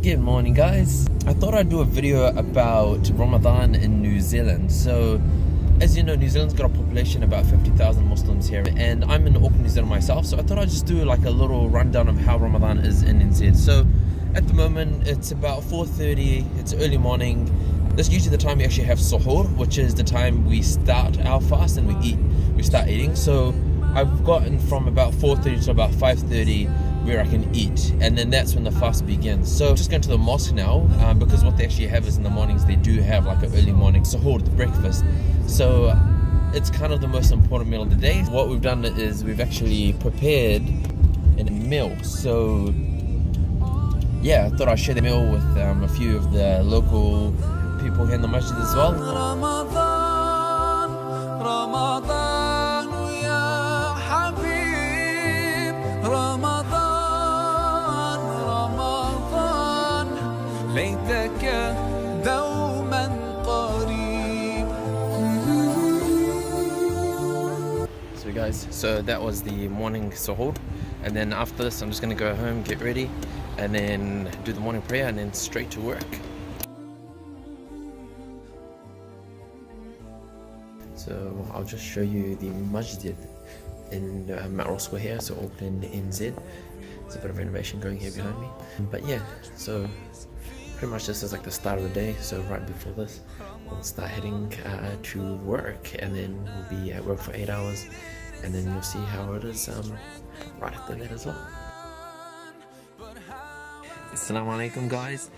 Good morning, guys. I thought I'd do a video about Ramadan in New Zealand. So, as you know, New Zealand's got a population of about 50,000 Muslims here, and I'm in Auckland, New Zealand myself, so I thought I'd just do like a little rundown of how Ramadan is in NZ. So, at the moment, it's about 4:30, it's early morning. That's usually the time we actually have suhoor, which is the time we start our fast and we start eating. So, I've gotten from about 4:30 to about 5:30 where I can eat, and then that's when the fast begins. So just going to the mosque now, because what they actually have is in the mornings they do have like an early morning suhoor, the breakfast. So it's kind of the most important meal of the day. What we've done is we've actually prepared a meal. So yeah, I thought I'd share the meal with a few of the local people here in the masjid as well. Ramadan, ya Habib, ليتك دوما قريب. So guys, so that was the morning suhoor, and then after this I'm just gonna go home, get ready, and then do the morning prayer and then straight to work. So I'll just show you the masjid in Mount Roskill here, so Auckland, NZ. There's a bit of renovation going here behind me, but yeah, so pretty much this is like the start of the day. So right before this we'll start heading to work, and then we'll be at work for 8 hours, and then you'll see how it is right after that as well. Assalamu alaikum, guys.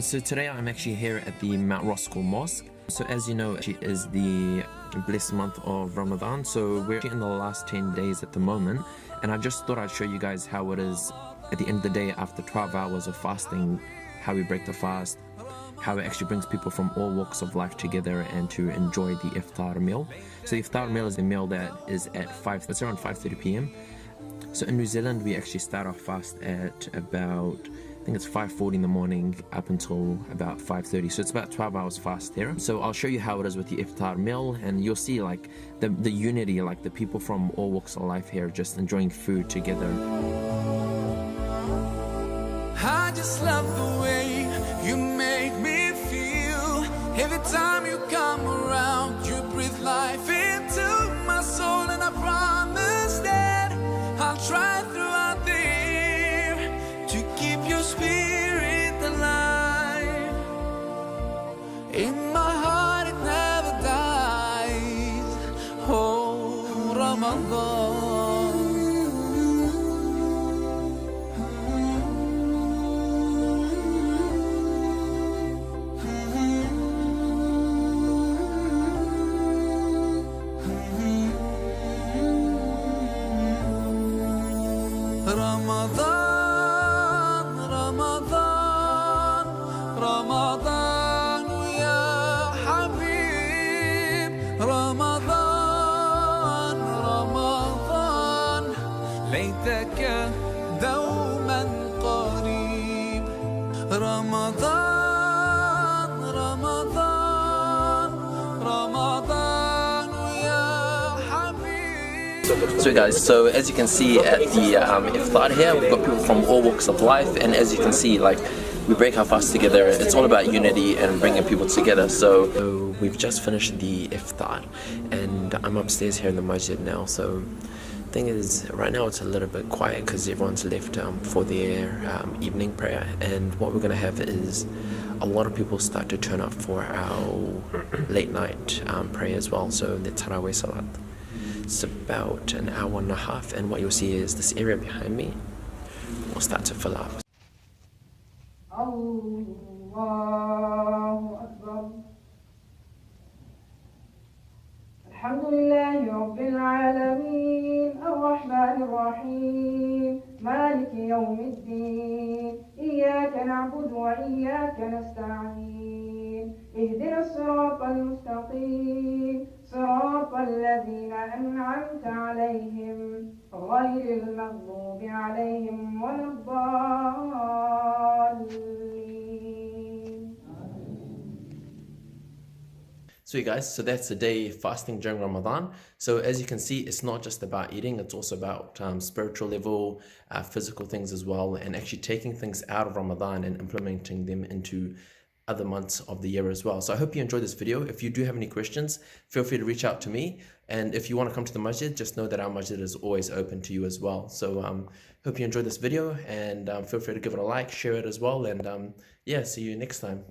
So today I'm actually here at the Mount Roskill Mosque. So as you know, it is the blessed month of Ramadan, so we're in the last 10 days at the moment, and I just thought I'd show you guys how it is at the end of the day after 12 hours of fasting, how we break the fast, how it actually brings people from all walks of life together and to enjoy the iftar meal. So the iftar meal is a meal that is at it's around 5:30 p.m. So in New Zealand we actually start our fast at about, I think it's 5:40 in the morning up until about 5:30, so it's about 12 hours fast there. So I'll show you how it is with the iftar meal, and you'll see like the unity, like the people from all walks of life here just enjoying food together. I just love the way you make me feel. Every time you come around, you breathe life into my soul, and I promise that I'll try throughout the year to keep your spirit alive. In my heart it never dies. Oh, Ramadan. Ramadaan, Ramadaan, Ramadaan, ya Habib, Ramadaan, Ramadaan, ليتك دوما قريب. Ramadaan, Ramadaan, Ramadaan, ya Habib. So guys, so as you can see at the iftar here, we've got people from all walks of life, and as you can see, like, we break our fast together. It's all about unity and bringing people together. So we've just finished the iftar, and I'm upstairs here in the masjid now. So the thing is, right now it's a little bit quiet because everyone's left for their evening prayer, and what we're going to have is a lot of people start to turn up for our late night prayer as well, so the Tarawih Salat. It's about an hour and a half, and what you'll see is this area behind me will start to fill up. Allahu Akbar. Alhamdulillahi Rabbil Alameen, Ar-Rahman Ar-Rahim, Malik Yawmiddin, Iyyaka na'budu wa iyyaka nasta'in, Ihdina as-sirata al-mustaqim, صراط الذين أنعمت عليهم غير المغضوب عليهم ولا الضالين. Sweet guys, so that's the day fasting during Ramadan. So as you can see, it's not just about eating, it's also about spiritual level, physical things as well, and actually taking things out of Ramadan and implementing them into other months of the year as well. So I hope you enjoyed this video. If you do have any questions, feel free to reach out to me. And if you want to come to the masjid, just know that our masjid is always open to you as well. So hope you enjoyed this video, and feel free to give it a like, share it as well, and yeah, see you next time.